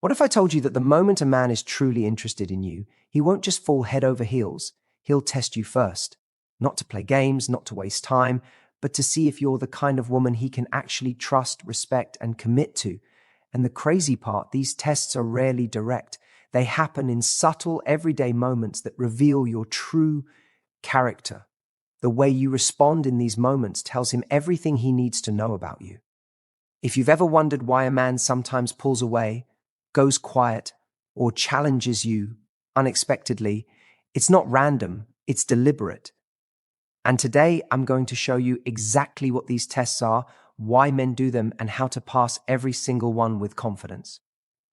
What if I told you that the moment a man is truly interested in you, he won't just fall head over heels, he'll test you first. Not to play games, not to waste time, but to see if you're the kind of woman he can actually trust, respect, and commit to. And the crazy part, these tests are rarely direct. They happen in subtle, everyday moments that reveal your true character. The way you respond in these moments tells him everything he needs to know about you. If you've ever wondered why a man sometimes pulls away, goes quiet, or challenges you unexpectedly, it's not random, it's deliberate. And today I'm going to show you exactly what these tests are, why men do them, and how to pass every single one with confidence.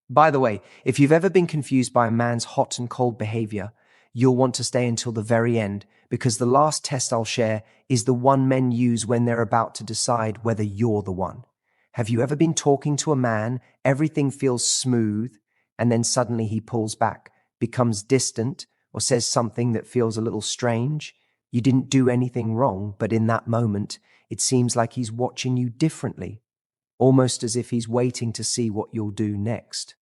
By the way, if you've ever been confused by a man's hot and cold behavior, you'll want to stay until the very end, because the last test I'll share is the one men use when they're about to decide whether you're the one. Have you ever been talking to a man, everything feels smooth, and then suddenly he pulls back, becomes distant, or says something that feels a little strange? You didn't do anything wrong, but in that moment, it seems like he's watching you differently, almost as if he's waiting to see what you'll do next.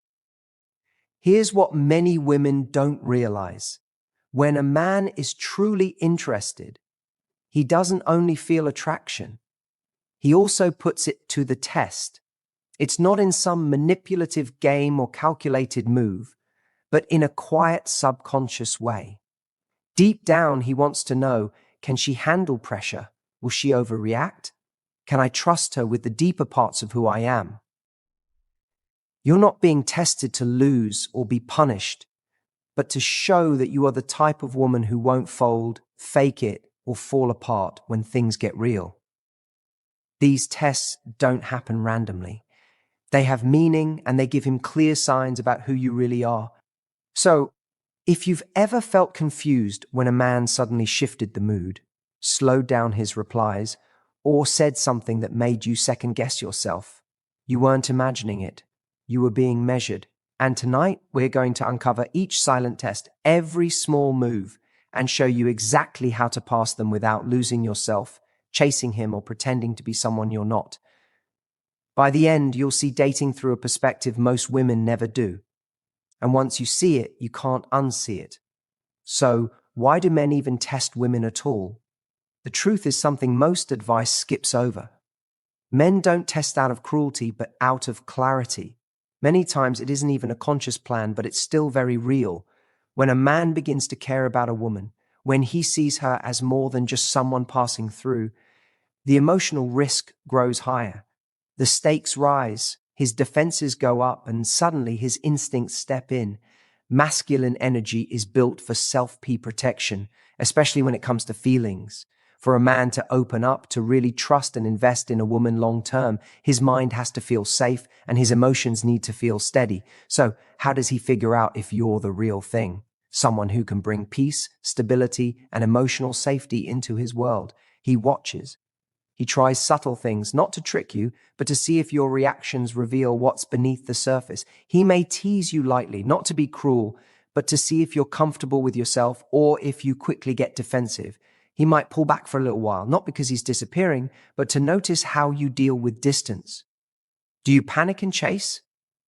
Here's what many women don't realize. When a man is truly interested, he doesn't only feel attraction, he also puts it to the test. It's not in some manipulative game or calculated move, but in a quiet, subconscious way. Deep down, he wants to know, can she handle pressure? Will she overreact? Can I trust her with the deeper parts of who I am? You're not being tested to lose or be punished, but to show that you are the type of woman who won't fold, fake it, or fall apart when things get real. These tests don't happen randomly. They have meaning and they give him clear signs about who you really are. So, if you've ever felt confused when a man suddenly shifted the mood, slowed down his replies, or said something that made you second-guess yourself, you weren't imagining it. You were being measured. And tonight, we're going to uncover each silent test, every small move, and show you exactly how to pass them without losing yourself, chasing him, or pretending to be someone you're not. By the end, you'll see dating through a perspective most women never do. And once you see it, you can't unsee it. So, why do men even test women at all? The truth is something most advice skips over. Men don't test out of cruelty, but out of clarity. Many times it isn't even a conscious plan, but it's still very real. When a man begins to care about a woman, when he sees her as more than just someone passing through, the emotional risk grows higher. The stakes rise, his defenses go up, and suddenly his instincts step in. Masculine energy is built for self-protection, especially when it comes to feelings. For a man to open up, to really trust and invest in a woman long term, his mind has to feel safe and his emotions need to feel steady. So, how does he figure out if you're the real thing? Someone who can bring peace, stability, and emotional safety into his world. He watches. He tries subtle things, not to trick you, but to see if your reactions reveal what's beneath the surface. He may tease you lightly, not to be cruel, but to see if you're comfortable with yourself or if you quickly get defensive. He might pull back for a little while, not because he's disappearing, but to notice how you deal with distance. Do you panic and chase,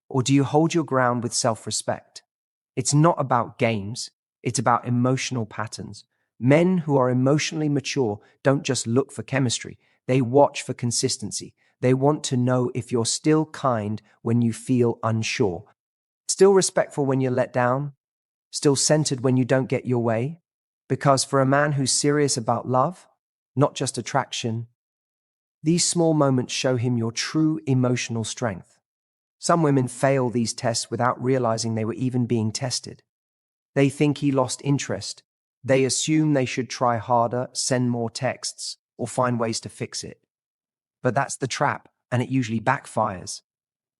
or do you hold your ground with self-respect? It's not about games, it's about emotional patterns. Men who are emotionally mature don't just look for chemistry, they watch for consistency. They want to know if you're still kind when you feel unsure, still respectful when you're let down, still centered when you don't get your way. Because for a man who's serious about love, not just attraction, these small moments show him your true emotional strength. Some women fail these tests without realizing they were even being tested. They think he lost interest. They assume they should try harder, send more texts, or find ways to fix it. But that's the trap, and it usually backfires.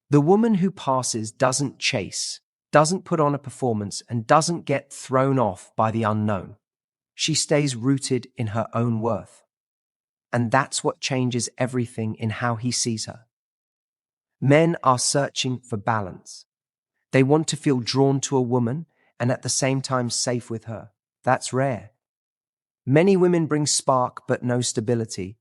The woman who passes doesn't chase, doesn't put on a performance, and doesn't get thrown off by the unknown. She stays rooted in her own worth. And that's what changes everything in how he sees her. Men are searching for balance. They want to feel drawn to a woman and at the same time safe with her. That's rare. Many women bring spark but no stability.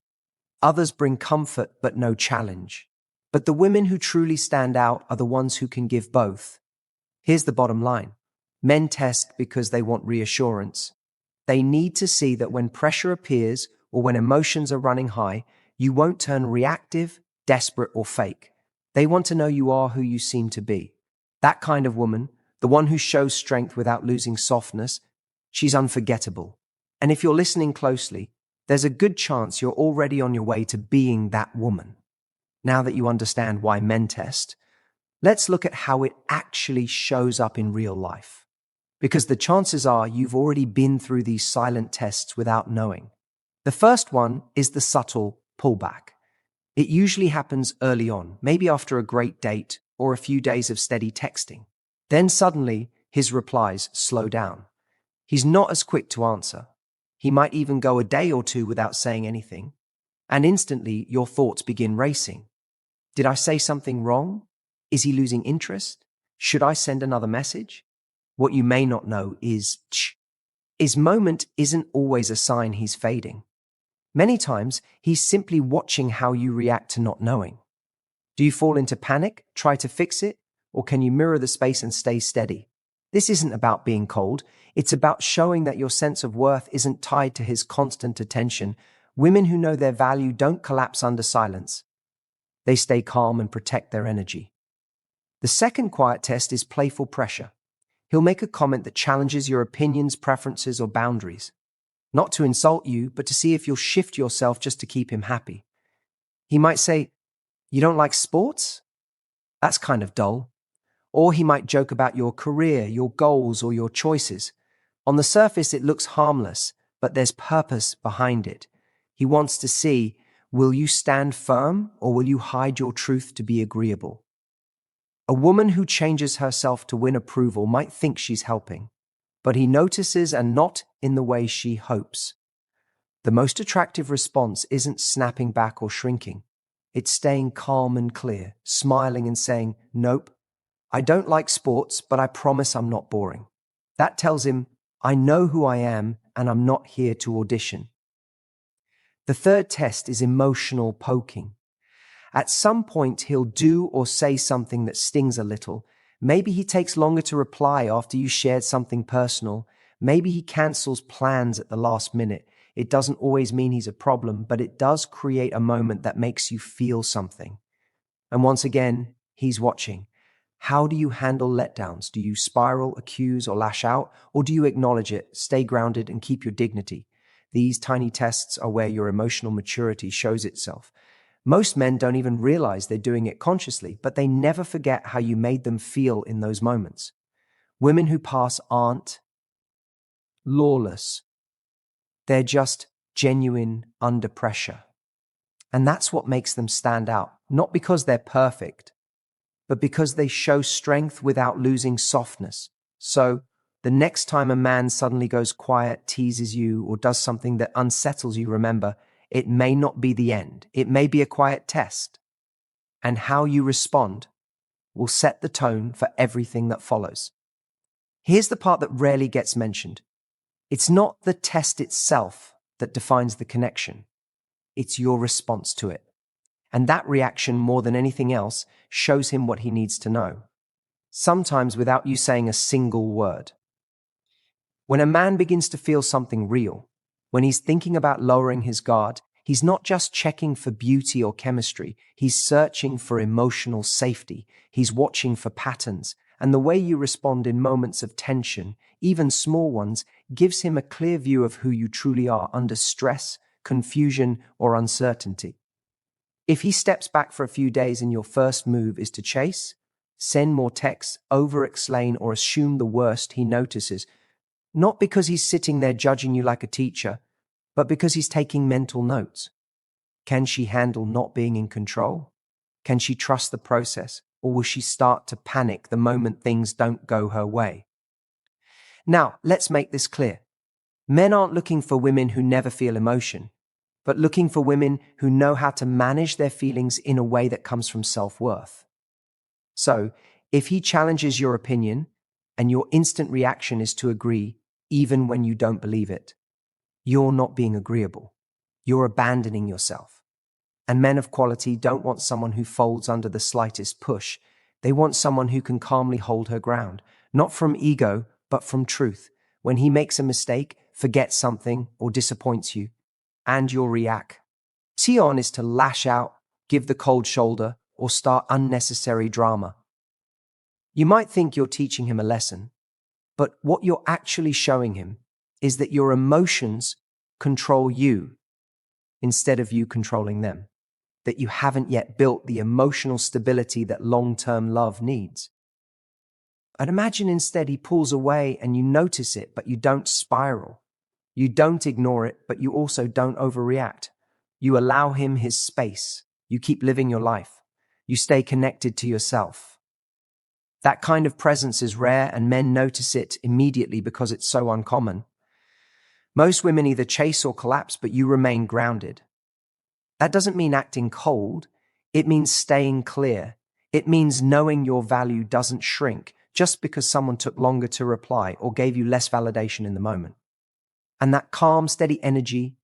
Others bring comfort but no challenge. But the women who truly stand out are the ones who can give both. Here's the bottom line. Men test because they want reassurance. They need to see that when pressure appears or when emotions are running high, you won't turn reactive, desperate, or fake. They want to know you are who you seem to be. That kind of woman, the one who shows strength without losing softness, she's unforgettable. And if you're listening closely, there's a good chance you're already on your way to being that woman. Now that you understand why men test, let's look at how it actually shows up in real life. Because the chances are you've already been through these silent tests without knowing. The first one is the subtle pullback. It usually happens early on, maybe after a great date or a few days of steady texting. Then suddenly, his replies slow down. He's not as quick to answer. He might even go a day or two without saying anything. And instantly, your thoughts begin racing. Did I say something wrong? Is he losing interest? Should I send another message? What you may not know is his moment isn't always a sign he's fading. Many times, he's simply watching how you react to not knowing. Do you fall into panic, try to fix it, or can you mirror the space and stay steady? This isn't about being cold. It's about showing that your sense of worth isn't tied to his constant attention. Women who know their value don't collapse under silence. They stay calm and protect their energy. The second quiet test is playful pressure. He'll make a comment that challenges your opinions, preferences, or boundaries. Not to insult you, but to see if you'll shift yourself just to keep him happy. He might say, "You don't like sports? That's kind of dull." Or he might joke about your career, your goals, or your choices. On the surface, it looks harmless, but there's purpose behind it. He wants to see, will you stand firm or will you hide your truth to be agreeable? A woman who changes herself to win approval might think she's helping, but he notices and not in the way she hopes. The most attractive response isn't snapping back or shrinking. It's staying calm and clear, smiling and saying, "Nope, I don't like sports, but I promise I'm not boring." That tells him, I know who I am and I'm not here to audition. The third test is emotional poking. At some point, he'll do or say something that stings a little. Maybe he takes longer to reply after you shared something personal. Maybe he cancels plans at the last minute. It doesn't always mean he's a problem, but it does create a moment that makes you feel something. And once again, he's watching. How do you handle letdowns? Do you spiral, accuse, or lash out? Or do you acknowledge it, stay grounded, and keep your dignity? These tiny tests are where your emotional maturity shows itself. Most men don't even realize they're doing it consciously, but they never forget how you made them feel in those moments. Women who pass aren't lawless. They're just genuine under pressure. And that's what makes them stand out, not because they're perfect, but because they show strength without losing softness. So, the next time a man suddenly goes quiet, teases you, or does something that unsettles you, remember, it may not be the end. It may be a quiet test. And how you respond will set the tone for everything that follows. Here's the part that rarely gets mentioned. It's not the test itself that defines the connection. It's your response to it. And that reaction, more than anything else, shows him what he needs to know. Sometimes without you saying a single word. When a man begins to feel something real, when he's thinking about lowering his guard, he's not just checking for beauty or chemistry. He's searching for emotional safety. He's watching for patterns. And the way you respond in moments of tension, even small ones, gives him a clear view of who you truly are under stress, confusion, or uncertainty. If he steps back for a few days and your first move is to chase, send more texts, over-explain, or assume the worst, he notices, not because he's sitting there judging you like a teacher, but because he's taking mental notes. Can she handle not being in control? Can she trust the process? Or will she start to panic the moment things don't go her way? Now, let's make this clear. Men aren't looking for women who never feel emotion, but looking for women who know how to manage their feelings in a way that comes from self-worth. So, if he challenges your opinion and your instant reaction is to agree, even when you don't believe it, you're not being agreeable. You're abandoning yourself. And men of quality don't want someone who folds under the slightest push. They want someone who can calmly hold her ground, not from ego, but from truth. When he makes a mistake, forgets something, or disappoints you, and you'll react. Tion is to lash out, give the cold shoulder, or start unnecessary drama. You might think you're teaching him a lesson, but what you're actually showing him is that your emotions control you instead of you controlling them, that you haven't yet built the emotional stability that long-term love needs. And imagine instead he pulls away and you notice it, but you don't spiral. You don't ignore it, but you also don't overreact. You allow him his space. You keep living your life. You stay connected to yourself. That kind of presence is rare, and men notice it immediately because it's so uncommon. Most women either chase or collapse, but you remain grounded. That doesn't mean acting cold. It means staying clear. It means knowing your value doesn't shrink just because someone took longer to reply or gave you less validation in the moment. And that calm, steady energy,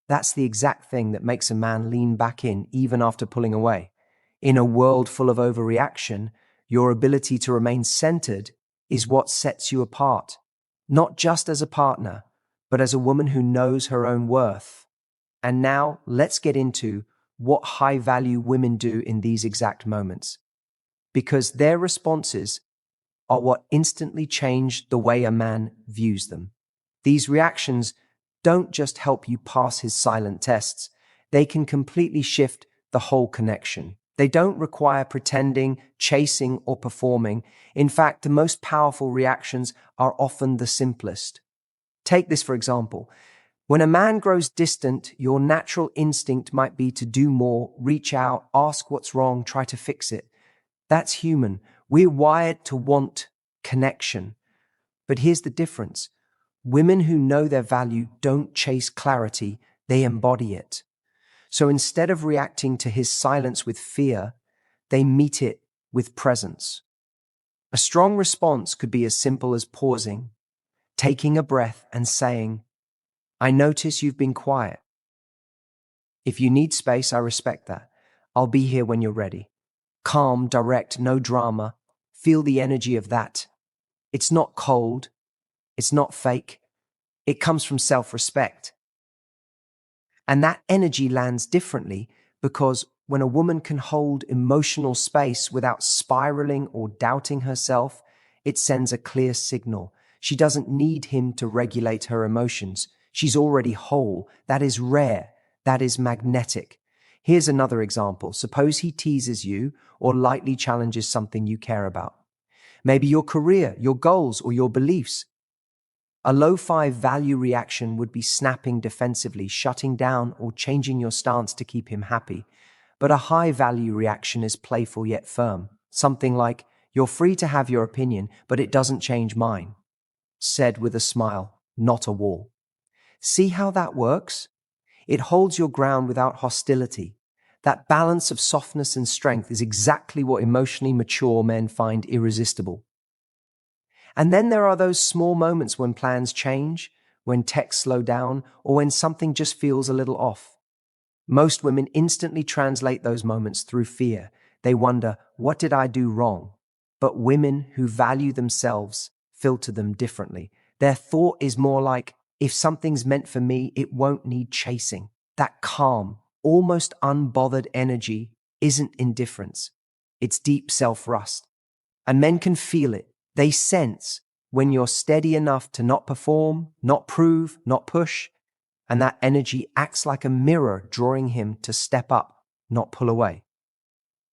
that's the exact thing that makes a man lean back in even after pulling away. In a world full of overreaction, your ability to remain centered is what sets you apart, not just as a partner, but as a woman who knows her own worth. And now let's get into what high-value women do in these exact moments, because their responses are what instantly change the way a man views them. These reactions don't just help you pass his silent tests, they can completely shift the whole connection. They don't require pretending, chasing, or performing. In fact, the most powerful reactions are often the simplest. Take this for example. When a man grows distant, your natural instinct might be to do more, reach out, ask what's wrong, try to fix it. That's human. We're wired to want connection. But here's the difference. Women who know their value don't chase clarity, they embody it. So instead of reacting to his silence with fear, they meet it with presence. A strong response could be as simple as pausing, taking a breath and saying, "I notice you've been quiet. If you need space, I respect that. I'll be here when you're ready." Calm, direct, no drama. Feel the energy of that. It's not cold. It's not fake. It comes from self-respect. And that energy lands differently because when a woman can hold emotional space without spiraling or doubting herself, it sends a clear signal. She doesn't need him to regulate her emotions. She's already whole. That is rare. That is magnetic. Here's another example. Suppose he teases you or lightly challenges something you care about. Maybe your career, your goals, or your beliefs. A low-5 value reaction would be snapping defensively, shutting down, or changing your stance to keep him happy. But a high-value reaction is playful yet firm. Something like, "You're free to have your opinion, but it doesn't change mine." Said with a smile, not a wall. See how that works? It holds your ground without hostility. That balance of softness and strength is exactly what emotionally mature men find irresistible. And then there are those small moments when plans change, when texts slow down, or when something just feels a little off. Most women instantly translate those moments through fear. They wonder, what did I do wrong? But women who value themselves filter them differently. Their thought is more like, if something's meant for me, it won't need chasing. That calm, almost unbothered energy isn't indifference. It's deep self-trust. And men can feel it. They sense when you're steady enough to not perform, not prove, not push, and that energy acts like a mirror drawing him to step up, not pull away.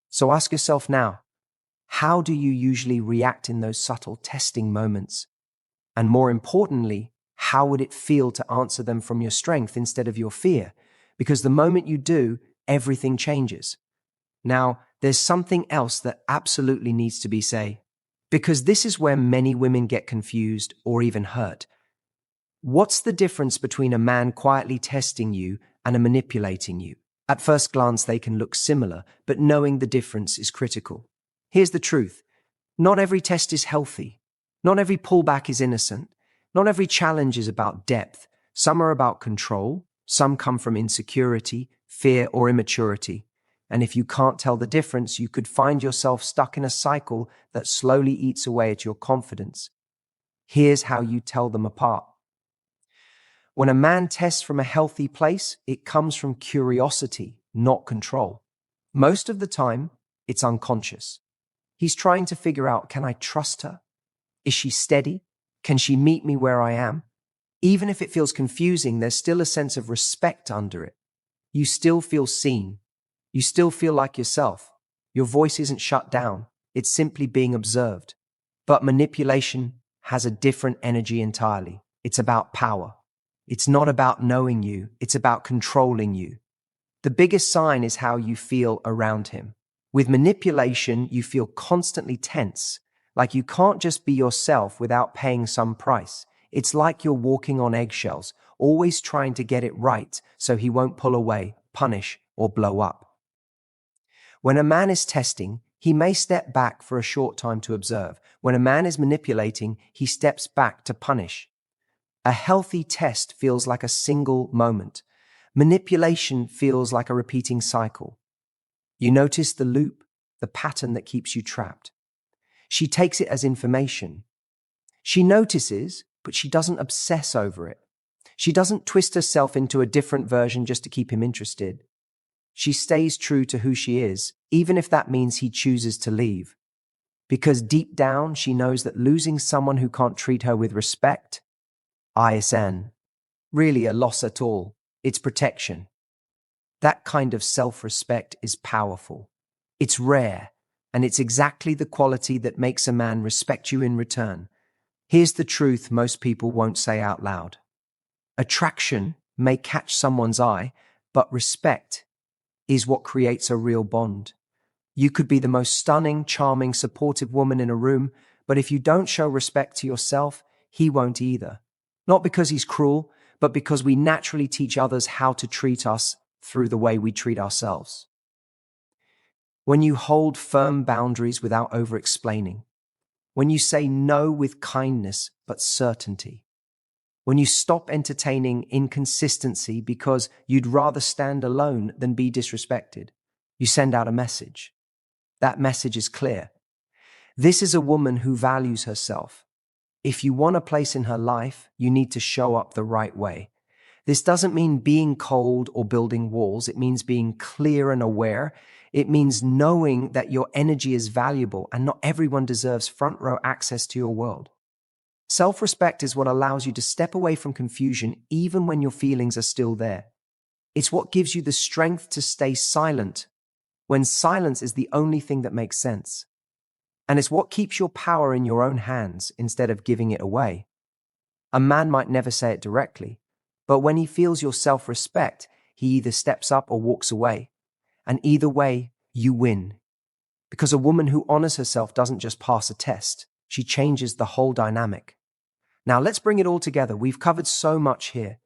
So ask yourself now, how do you usually react in those subtle testing moments? And more importantly, how would it feel to answer them from your strength instead of your fear? Because the moment you do, everything changes. Now, there's something else that absolutely needs to be said, because this is where many women get confused or even hurt. What's the difference between a man quietly testing you and a manipulating you? At first glance, they can look similar, but knowing the difference is critical. Here's the truth. Not every test is healthy. Not every pullback is innocent. Not every challenge is about depth. Some are about control. Some come from insecurity, fear, or immaturity. And if you can't tell the difference, you could find yourself stuck in a cycle that slowly eats away at your confidence. Here's how you tell them apart. When a man tests from a healthy place, it comes from curiosity, not control. Most of the time, it's unconscious. He's trying to figure out, can I trust her? Is she steady? Can she meet me where I am? Even if it feels confusing, there's still a sense of respect under it. You still feel seen. You still feel like yourself. Your voice isn't shut down. It's simply being observed. But manipulation has a different energy entirely. It's about power. It's not about knowing you. It's about controlling you. The biggest sign is how you feel around him. With manipulation, you feel constantly tense, like you can't just be yourself without paying some price. It's like you're walking on eggshells, always trying to get it right so he won't pull away, punish, or blow up. When a man is testing, he may step back for a short time to observe. When a man is manipulating, he steps back to punish. A healthy test feels like a single moment. Manipulation feels like a repeating cycle. You notice the loop, the pattern that keeps you trapped. She takes it as information. She notices, but she doesn't obsess over it. She doesn't twist herself into a different version just to keep him interested. She stays true to who she is, even if that means he chooses to leave. Because deep down, she knows that losing someone who can't treat her with respect, ISN, really a loss at all. It's protection. That kind of self-respect is powerful. It's rare, and it's exactly the quality that makes a man respect you in return. Here's the truth most people won't say out loud. Attraction may catch someone's eye, but respect is what creates a real bond. You could be the most stunning, charming, supportive woman in a room, but if you don't show respect to yourself, he won't either. Not because he's cruel, but because we naturally teach others how to treat us through the way we treat ourselves. When you hold firm boundaries without over-explaining, when you say no with kindness but certainty, when you stop entertaining inconsistency because you'd rather stand alone than be disrespected, you send out a message. That message is clear. This is a woman who values herself. If you want a place in her life, you need to show up the right way. This doesn't mean being cold or building walls. It means being clear and aware. It means knowing that your energy is valuable and not everyone deserves front row access to your world. Self-respect is what allows you to step away from confusion even when your feelings are still there. It's what gives you the strength to stay silent when silence is the only thing that makes sense. And it's what keeps your power in your own hands instead of giving it away. A man might never say it directly, but when he feels your self-respect, he either steps up or walks away. And either way, you win. Because a woman who honors herself doesn't just pass a test, she changes the whole dynamic. Now let's bring it all together. We've covered so much here.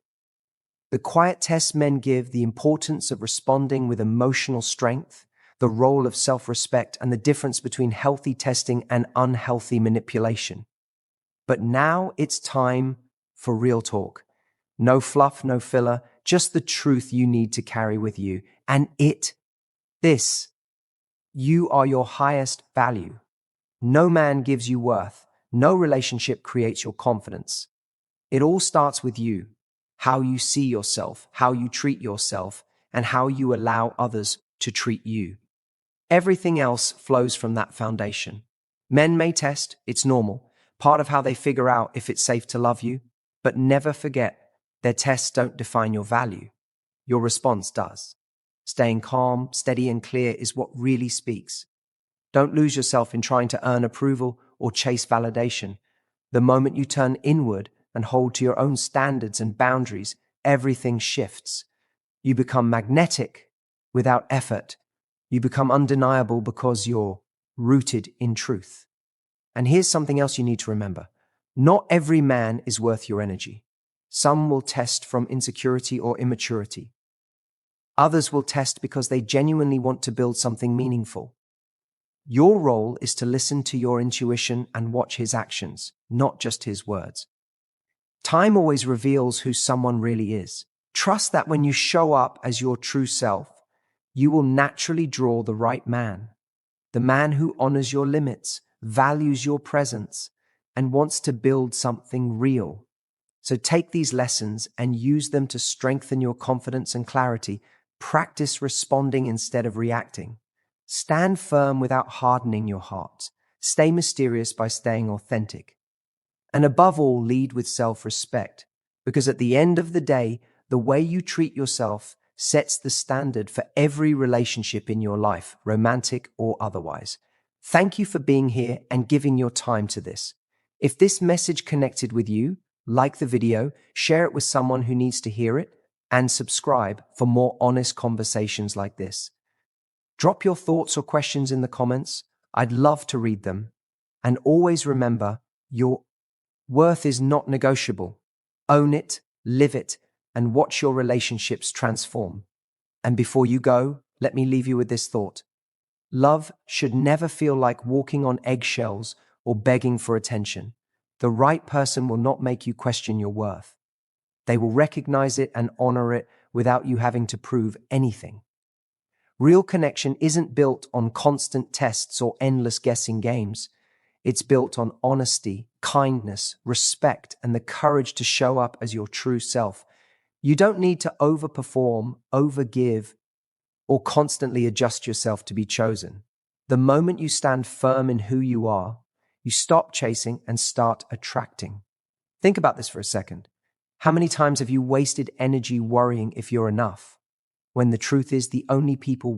The quiet tests men give, the importance of responding with emotional strength, the role of self-respect, and the difference between healthy testing and unhealthy manipulation. But now it's time for real talk. No fluff, no filler, just the truth you need to carry with you. And this, you are your highest value. No man gives you worth. No relationship creates your confidence. It all starts with you, how you see yourself, how you treat yourself, and how you allow others to treat you. Everything else flows from that foundation. Men may test, it's normal, part of how they figure out if it's safe to love you, but never forget, their tests don't define your value. Your response does. Staying calm, steady, and clear is what really speaks. Don't lose yourself in trying to earn approval or chase validation. The moment you turn inward and hold to your own standards and boundaries, everything shifts. You become magnetic without effort. You become undeniable because you're rooted in truth. And here's something else you need to remember. Not every man is worth your energy. Some will test from insecurity or immaturity. Others will test because they genuinely want to build something meaningful. Your role is to listen to your intuition and watch his actions, not just his words. Time always reveals who someone really is. Trust that when you show up as your true self, You will naturally draw the right man, the man who honors your limits, values your presence, and wants to build something real. So take these lessons and use them to strengthen your confidence and clarity. Practice responding instead of reacting. Stand firm without hardening your heart. Stay mysterious by staying authentic. And above all, lead with self-respect, because at the end of the day, the way you treat yourself sets the standard for every relationship in your life, romantic or otherwise. Thank you for being here and giving your time to this. If this message connected with you, like the video, share it with someone who needs to hear it, and subscribe for more honest conversations like this. Drop your thoughts or questions in the comments. I'd love to read them. And always remember, your worth is not negotiable. Own it, live it, and watch your relationships transform. And before you go, let me leave you with this thought. Love should never feel like walking on eggshells or begging for attention. The right person will not make you question your worth. They will recognize it and honor it without you having to prove anything. Real connection isn't built on constant tests or endless guessing games. It's built on honesty, kindness, respect, and the courage to show up as your true self. You don't need to overperform, overgive, or constantly adjust yourself to be chosen. The moment you stand firm in who you are, you stop chasing and start attracting. Think about this for a second. How many times have you wasted energy worrying if you're enough, when the truth is the only people